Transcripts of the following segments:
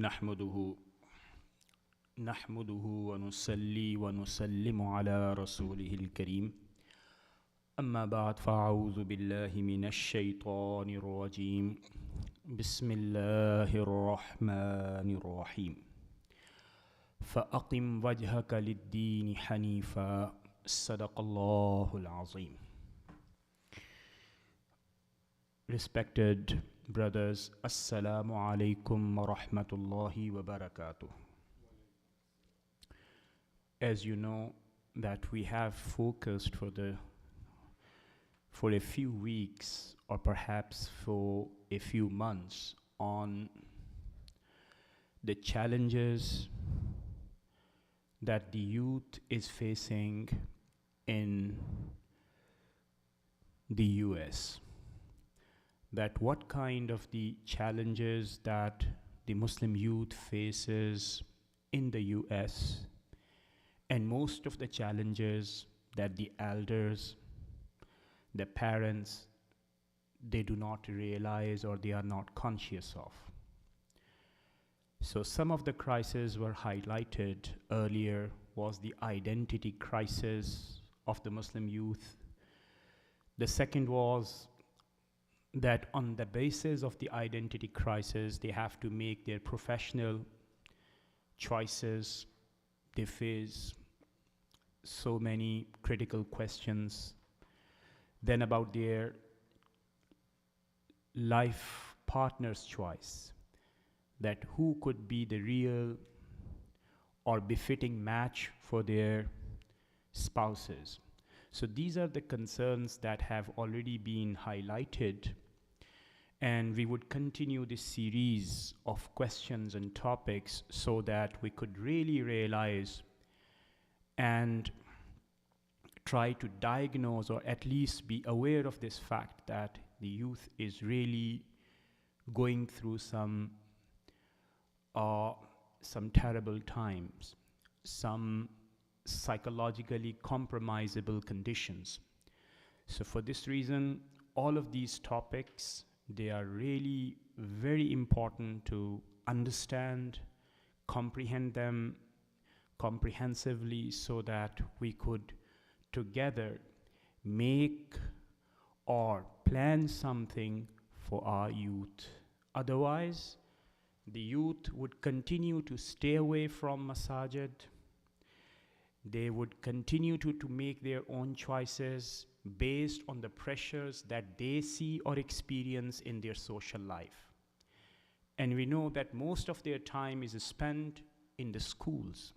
نحمده ونصلي ونسلم على رسوله الكريم أما بعد فأعوذ بالله من الشيطان الرجيم بسم الله الرحمن الرحيم فأقم وجهك للدين حنيفا صدق الله العظيم. Respected brothers, Assalamu alaikum wa rahmatullahi wa barakatuh. As you know that we have focused for a few weeks or perhaps for a few months on the challenges that the youth is facing in the US. That what kind of the challenges that the Muslim youth faces in the US, and most of the challenges that the elders, the parents, they do not realize or they are not conscious of. So some of the crises were highlighted earlier was the identity crisis of the Muslim youth. The second was that on the basis of the identity crisis, they have to make their professional choices. They face so many critical questions. Then about their life partner's choice, that who could be the real or befitting match for their spouses. So these are the concerns that have already been highlighted, and we would continue this series of questions and topics so that we could really realize and try to diagnose or at least be aware of this fact that the youth is really going through some terrible times, some psychologically compromisable conditions. So for this reason, all of these topics, they are really very important to understand, comprehend them comprehensively so that we could together make or plan something for our youth. Otherwise, the youth would continue to stay away from masajid. They would continue to make their own choices based on the pressures that they see or experience in their social life. And we know that most of their time is spent in the schools.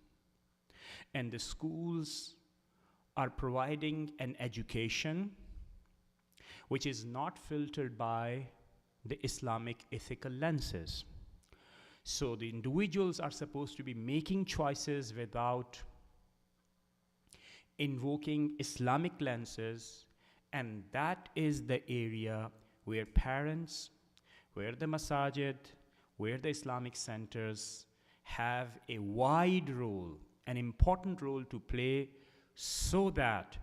And the schools are providing an education which is not filtered by the Islamic ethical lenses. So the individuals are supposed to be making choices without invoking Islamic lenses, and that is the area where parents, where the masajid, where the Islamic centers have a wide role, an important role to play so that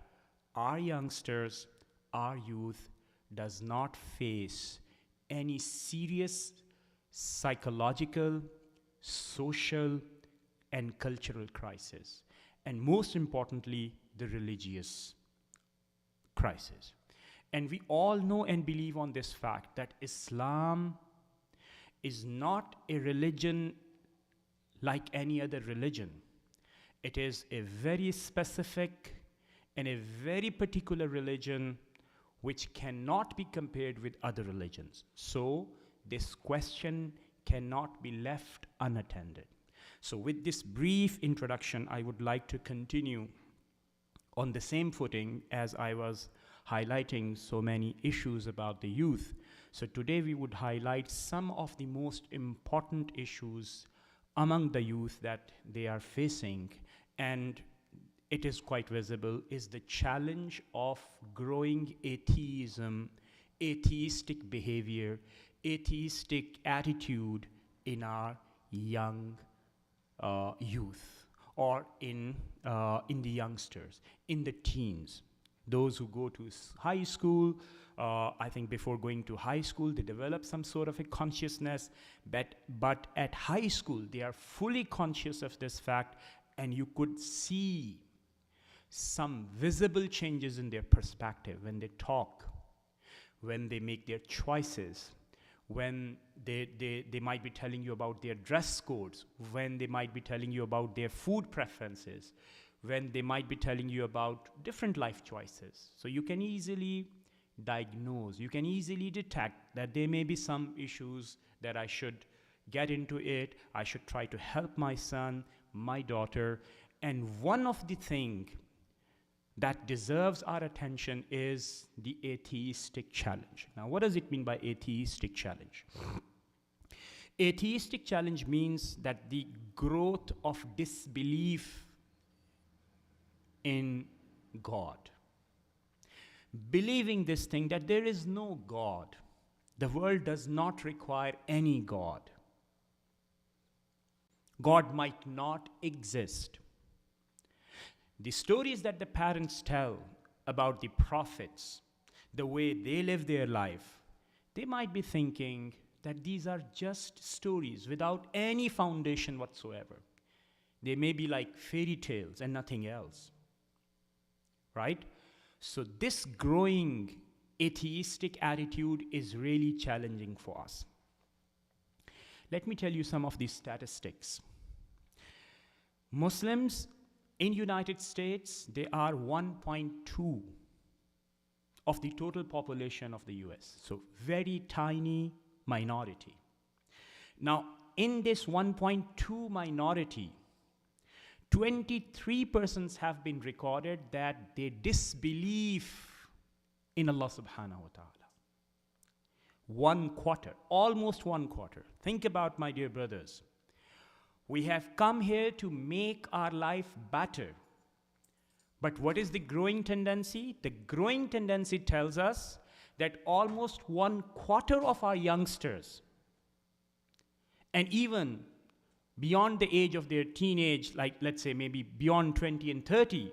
our youngsters, our youth does not face any serious psychological, social, and cultural crisis. And most importantly, the religious crisis. And we all know and believe on this fact that Islam is not a religion like any other religion. It is a very specific and a very particular religion which cannot be compared with other religions. So this question cannot be left unattended. So with this brief introduction, I would like to continue on the same footing as I was highlighting so many issues about the youth. So today we would highlight some of the most important issues among the youth that they are facing, and it is quite visible, is the challenge of growing atheism, atheistic behavior, atheistic attitude in our young youth, or in the youngsters, in the teens. Those who go to high school, I think before going to high school, they develop some sort of a consciousness, but at high school, they are fully conscious of this fact, and you could see some visible changes in their perspective when they talk, when they make their choices, when they might be telling you about their dress codes, when they might be telling you about their food preferences, when they might be telling you about different life choices. So you can easily diagnose, you can easily detect that there may be some issues that I should get into it, I should try to help my son, my daughter. And one of the things that deserves our attention is the atheistic challenge. Now, what does it mean by atheistic challenge? Atheistic challenge means that the growth of disbelief in God. Believing this thing that there is no God. The world does not require any God. God might not exist. The stories that the parents tell about the prophets, the way they live their life, they might be thinking that these are just stories without any foundation whatsoever. They may be like fairy tales and nothing else. Right? So this growing atheistic attitude is really challenging for us. Let me tell you some of these statistics. Muslims in United States, they are 1.2 of the total population of the US. So very tiny minority. Now, in this 1.2 minority, 23% have been recorded that they disbelieve in Allah subhanahu wa ta'ala. 1/4, almost 1/4. Think about, my dear brothers. We have come here to make our life better. But what is the growing tendency? The growing tendency tells us that almost 1/4 of our youngsters, and even beyond the age of their teenage, like let's say maybe beyond 20 and 30,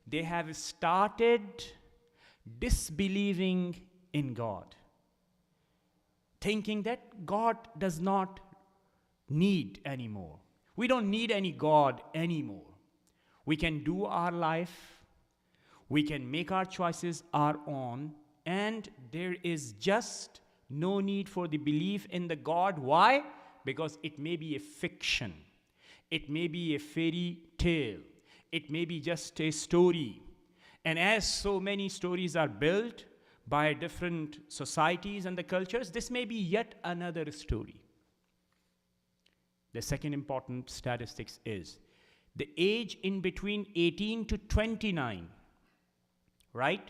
they have started disbelieving in God, thinking that God does not need anymore. We don't need any God anymore. We can do our life, we can make our choices our own, and there is just no need for the belief in the God. Why? Because it may be a fiction, it may be a fairy tale, it may be just a story. And as so many stories are built by different societies and the cultures, this may be yet another story. The second important statistics is the age in between 18 to 29, right?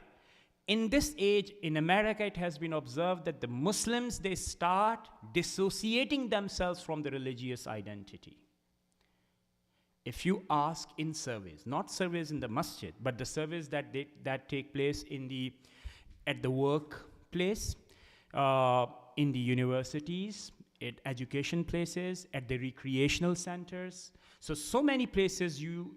In this age, in America, it has been observed that the Muslims, they start dissociating themselves from the religious identity. If you ask in surveys, not surveys in the masjid, but the surveys that take place at the workplace, in the universities, at education places, at the recreational centers. So many places you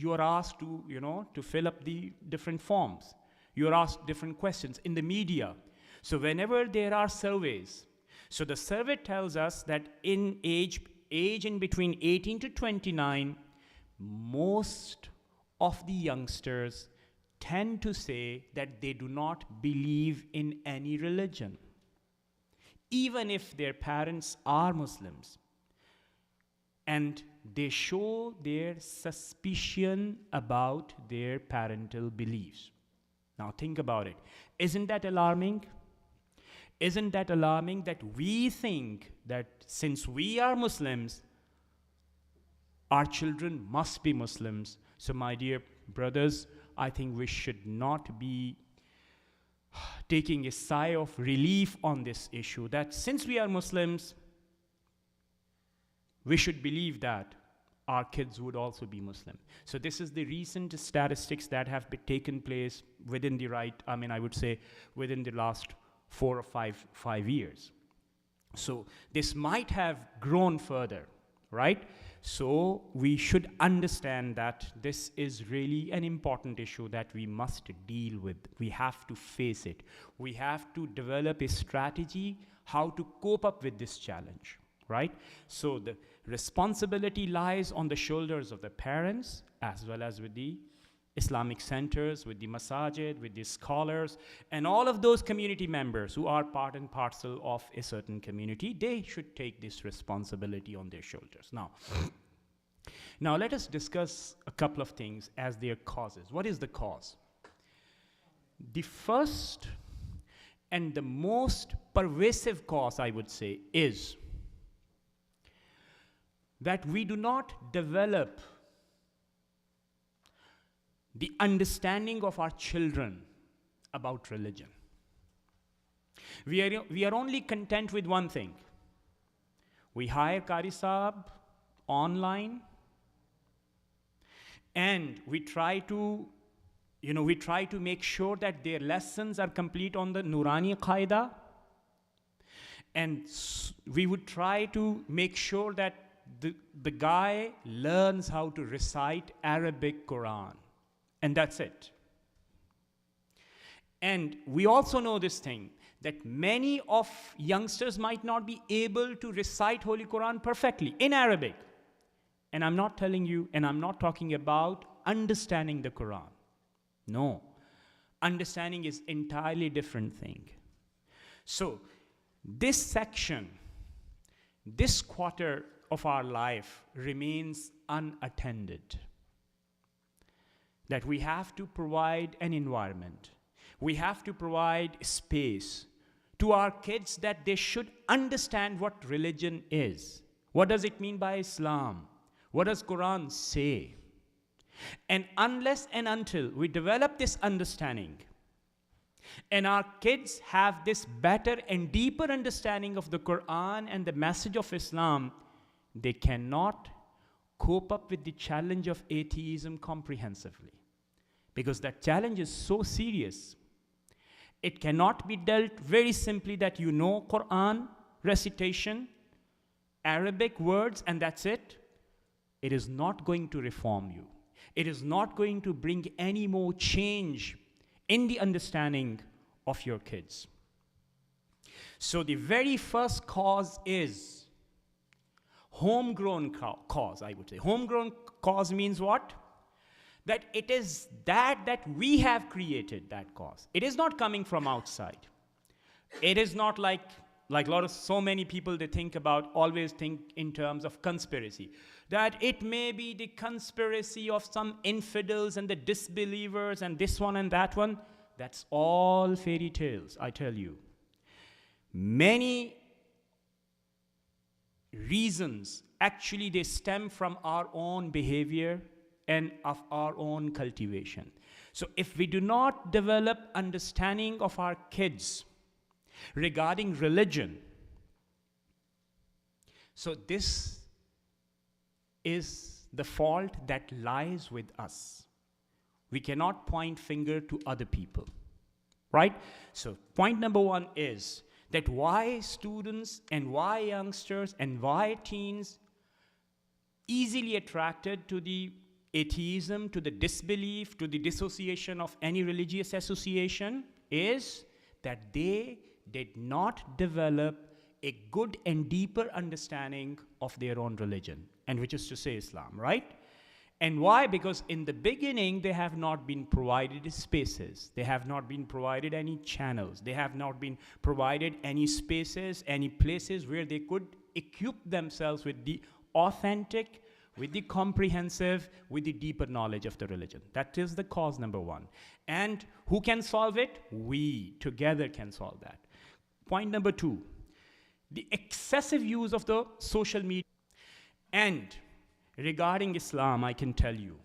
are asked to fill up the different forms. You are asked different questions in the media. So whenever there are surveys, so the survey tells us that in age in between 18 to 29, most of the youngsters tend to say that they do not believe in any religion, even if their parents are Muslims. And they show their suspicion about their parental beliefs. Now think about it. Isn't that alarming? Isn't that alarming that we think that since we are Muslims, our children must be Muslims? So my dear brothers, I think we should not be taking a sigh of relief on this issue, that since we are Muslims, we should believe that our kids would also be Muslim. So this is the recent statistics that have taken place within the within the last 4 or 5 years. So this might have grown further, right? So we should understand that this is really an important issue that we must deal with. We have to face it. We have to develop a strategy how to cope up with this challenge, right? So the responsibility lies on the shoulders of the parents as well as with the Islamic centers, with the masajid, with the scholars, and all of those community members who are part and parcel of a certain community. They should take this responsibility on their shoulders. Now let us discuss a couple of things as their causes. What is the cause? The first and the most pervasive cause, I would say, is that we do not develop the understanding of our children about religion. We are only content with one thing. We hire Qari Saab online, and we try to make sure that their lessons are complete on the Nurani Qaida, and we would try to make sure that the guy learns how to recite Arabic Quran. And that's it. And we also know this thing, that many of youngsters might not be able to recite Holy Quran perfectly in Arabic. And I'm not telling you, and I'm not talking about understanding the Quran. No. Understanding is entirely different thing. So, this section, this quarter of our life remains unattended. That we have to provide an environment. We have to provide space to our kids that they should understand what religion is. What does it mean by Islam? What does Quran say? And unless and until we develop this understanding, and our kids have this better and deeper understanding of the Quran and the message of Islam, they cannot cope up with the challenge of atheism comprehensively. Because that challenge is so serious. It cannot be dealt very simply that you know Quran recitation, Arabic words, and that's it. It is not going to reform you. It is not going to bring any more change in the understanding of your kids. So the very first cause is homegrown cause, I would say. Homegrown cause means what? That it is that we have created that cause. It is not coming from outside. It is not like so many people, they always think in terms of conspiracy. That it may be the conspiracy of some infidels and the disbelievers and this one and that one. That's all fairy tales, I tell you. Many reasons, actually, they stem from our own behavior and of our own cultivation. So if we do not develop understanding of our kids regarding religion, so this is the fault that lies with us. We cannot point finger to other people, right? So point number one is that why students and why youngsters and why teens easily attracted to the atheism, to the disbelief, to the dissociation of any religious association is that they did not develop a good and deeper understanding of their own religion, and which is to say Islam, right? And why? Because in the beginning, they have not been provided spaces. They have not been provided any channels. They have not been provided any spaces, any places where they could equip themselves with the authentic, with the comprehensive, with the deeper knowledge of the religion. That is the cause number one. And who can solve it? We together can solve that. Point number two, the excessive use of the social media. And regarding Islam, I can tell you,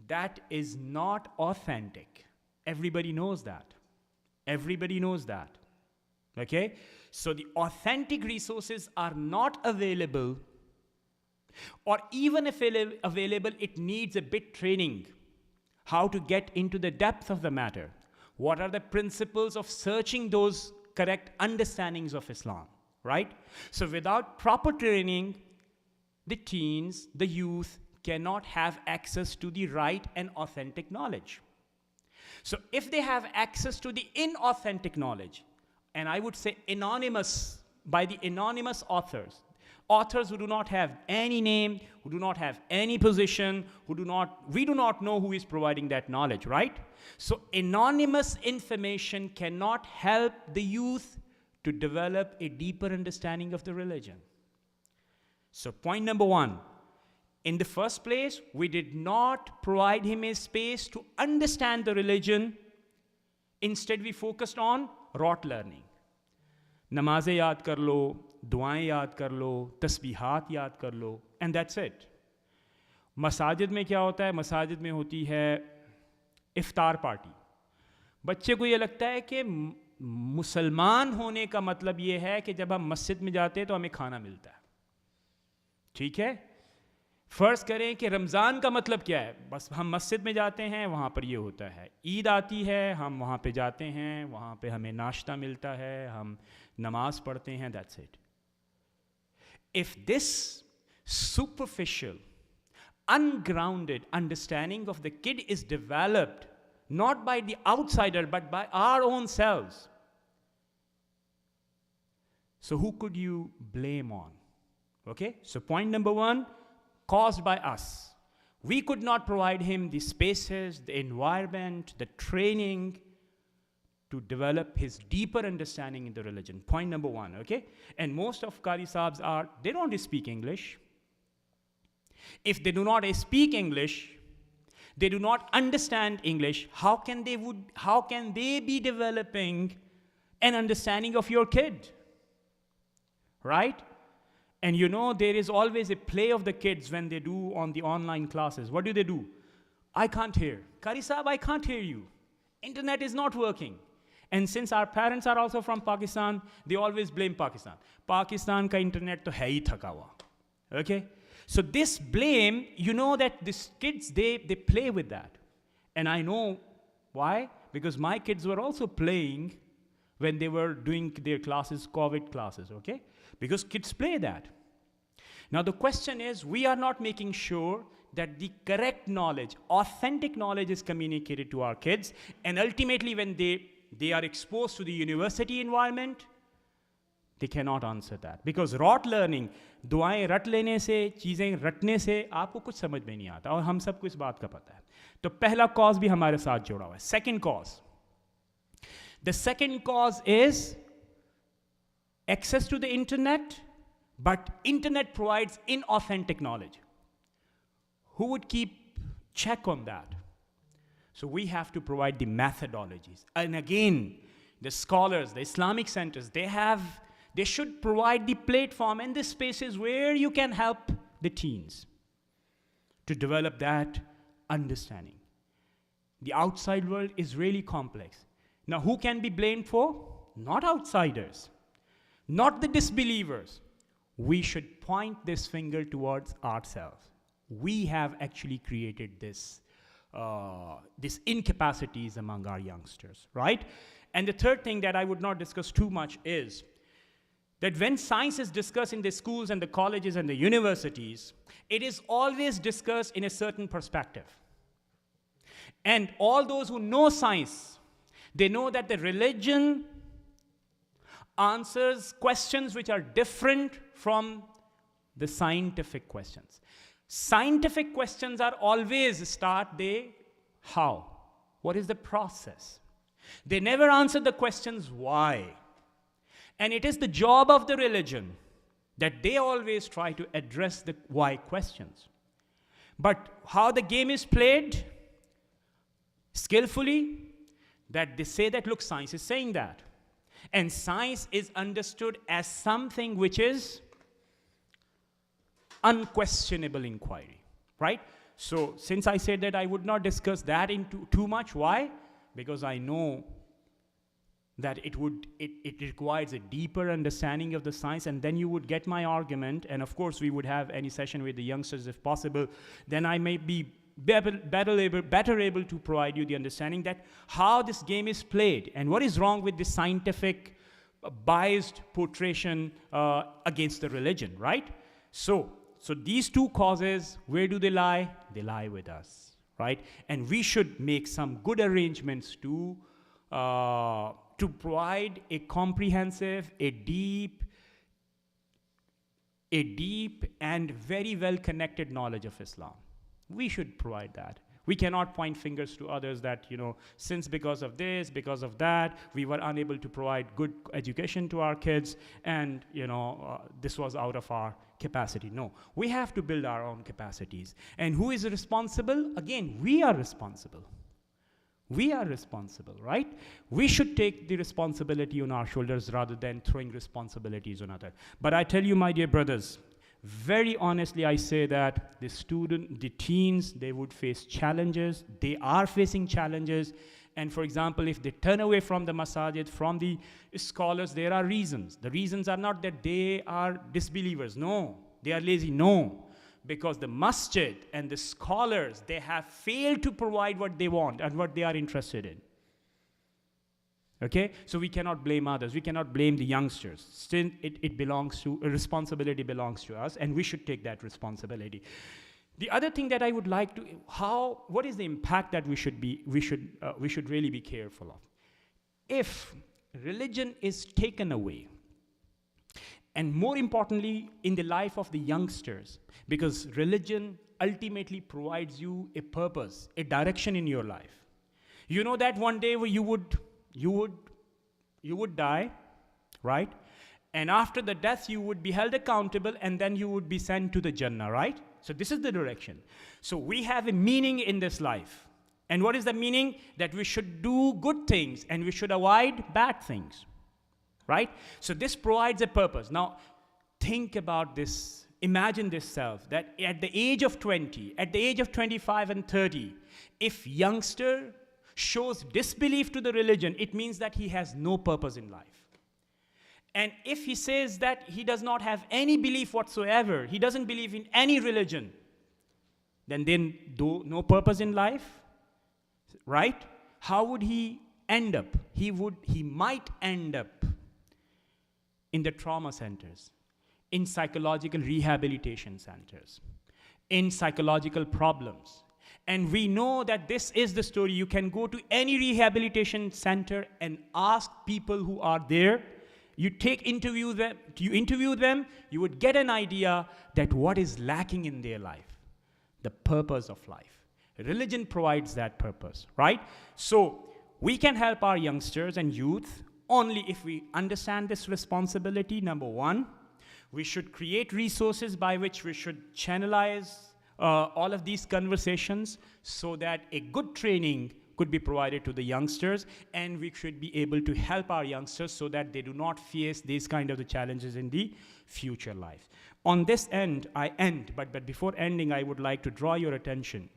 that is not authentic. Everybody knows that. Everybody knows that. Okay? So the authentic resources are not available, or even if available, it needs a bit training. How to get into the depth of the matter. What are the principles of searching those correct understandings of Islam, right? So without proper training, the teens, the youth, cannot have access to the right and authentic knowledge. So if they have access to the inauthentic knowledge, and I would say anonymous, by the anonymous authors, authors who do not have any name, who do not have any position, we do not know who is providing that knowledge, right? So anonymous information cannot help the youth to develop a deeper understanding of the religion. So point number one, in the first place, we did not provide him a space to understand the religion. Instead, we focused on rote learning. Namaze yaad kar lo, duaएं याद कर लो, तस्बीहात याद कर लो, and that's it. मसाजिद में क्या होता है? मसाजिद में होती है इफ्तार पार्टी. बच्चे को ये लगता है कि मुसलमान होने का मतलब ये है कि जब हम मस्जिद में जाते हैं तो हमें खाना मिलता है. ठीक है? फ़र्ज़ करें कि रमज़ान का मतलब क्या है? बस हम मस्जिद में जाते हैं, वहाँ पर ये होता है. ईद आती है, हम वहाँ पे जाते हैं, वहाँ पे हमें नाश्ता मिलता है, हम नमाज पढ़ते हैं, that's it. If this superficial, ungrounded understanding of the kid is developed not by the outsider but by our own selves, so who could you blame on? Okay, so point number one, caused by us. We could not provide him the spaces, the environment, the training to develop his deeper understanding in the religion. Point number one, okay? And most of Qari Saabs they don't speak English. If they do not speak English, they do not understand English, how can they be developing an understanding of your kid? Right? And you know, there is always a play of the kids when they do on the online classes. What do? I can't hear. Qari Saab, I can't hear you. Internet is not working. And since our parents are also from Pakistan, they always blame Pakistan. Pakistan ka internet to hai hi thaka hua. Okay? So this blame, you know that these kids, they play with that. And I know why? Because my kids were also playing when they were doing their classes, COVID classes, okay? Because kids play that. Now the question is, we are not making sure that the correct knowledge, authentic knowledge is communicated to our kids, and ultimately when they are exposed to the university environment, they cannot answer that. Because rote learning, दुआएं रट लेने से, चीज़ें रटने से आपको कुछ समझ में नहीं आता, और हम सबको इस बात का पता है. तो पहला cause भी हमारे साथ जुड़ा हुआ है. Second cause. The second cause is access to the internet, but internet provides inauthentic knowledge. Who would keep check on that? So we have to provide the methodologies. And again, the scholars, the Islamic centers, they should provide the platform and the spaces where you can help the teens to develop that understanding. The outside world is really complex. Now, who can be blamed for? Not outsiders, not the disbelievers. We should point this finger towards ourselves. We have actually created this incapacities among our youngsters, right? And the third thing that I would not discuss too much is that when science is discussed in the schools and the colleges and the universities, it is always discussed in a certain perspective. And all those who know science, they know that the religion answers questions which are different from the scientific questions. Scientific questions are always how? What is the process? They never answer the questions why. And it is the job of the religion that they always try to address the why questions. But how the game is played skillfully, that they say that, look, science is saying that. And science is understood as something which is unquestionable inquiry, right? So since I said that I would not discuss that into too much, why? Because I know that it requires a deeper understanding of the science, and then you would get my argument, and of course we would have any session with the youngsters if possible, then I may be better able to provide you the understanding that how this game is played and what is wrong with the scientific biased portrayal against the religion, right? So So these two causes, where do they lie? They lie with us, right? And we should make some good arrangements to provide a comprehensive, a deep and very well connected knowledge of Islam. We should provide that. We cannot point fingers to others that, since because of this, because of that, we were unable to provide good education to our kids, and, this was out of our capacity. No, we have to build our own capacities. And who is responsible? Again, we are responsible. We are responsible, right? We should take the responsibility on our shoulders rather than throwing responsibilities on others. But I tell you, my dear brothers, very honestly, I say that the teens, they would face challenges. They are facing challenges. And for example, if they turn away from the masajid, from the scholars, there are reasons. The reasons are not that they are disbelievers. No. They are lazy. No. Because the masjid and the scholars, they have failed to provide what they want and what they are interested in. Okay? So we cannot blame others. We cannot blame the youngsters. Still, responsibility belongs to us, and we should take that responsibility. The other thing that I would like to, what is the impact that we should really be careful of? If religion is taken away, and more importantly, in the life of the youngsters, because religion ultimately provides you a purpose, a direction in your life. You know that one day you would die, right? And after the death, you would be held accountable, and then you would be sent to the Jannah, right? So this is the direction. So we have a meaning in this life. And what is the meaning? That we should do good things, and we should avoid bad things. Right? So this provides a purpose. Now, think about this. Imagine this self, that at the age of 20, at the age of 25 and 30, if youngster shows disbelief to the religion, it means that he has no purpose in life. And if he says that he does not have any belief whatsoever, he doesn't believe in any religion, then no purpose in life, right? How would he end up? He might end up in the trauma centers, in psychological rehabilitation centers, in psychological problems. And we know that this is the story. You can go to any rehabilitation center and ask people who are there. You interview them, you would get an idea that what is lacking in their life, the purpose of life. Religion provides that purpose, right? So we can help our youngsters and youth only if we understand this responsibility. Number one, we should create resources by which we should channelize all of these conversations so that a good training could be provided to the youngsters, and we should be able to help our youngsters so that they do not face these kind of the challenges in the future life. On this end, I end, but before ending, I would like to draw your attention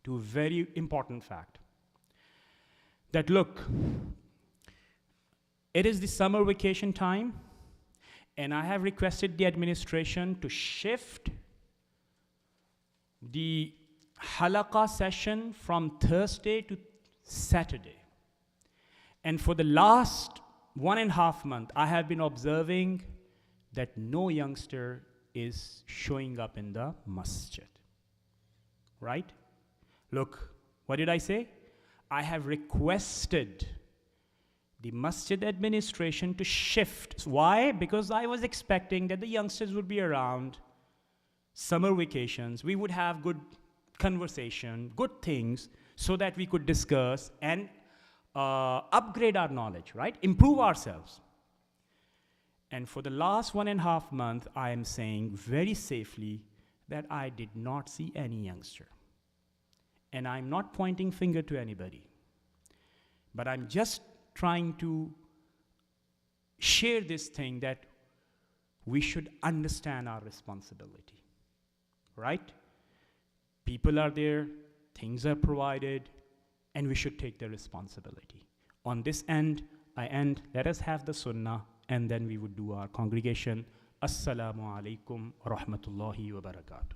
to a very important fact. That look, it is the summer vacation time, and I have requested the administration to shift the halaqah session from Thursday to Saturday. And for the last 1.5 months, I have been observing that no youngster is showing up in the masjid. Right? Look, what did I say? I have requested the masjid administration to shift. Why? Because I was expecting that the youngsters would be around, summer vacations, we would have good conversation, good things, so that we could discuss and upgrade our knowledge, right? Improve ourselves. And for the last 1.5 months, I am saying very safely that I did not see any youngster. And I'm not pointing finger to anybody. But I'm just trying to share this thing that we should understand our responsibility, right? People are there, things are provided, and we should take the responsibility. On this end, I end. Let us have the sunnah, and then we would do our congregation. Assalamu alaikum wa rahmatullahi wa barakatuh.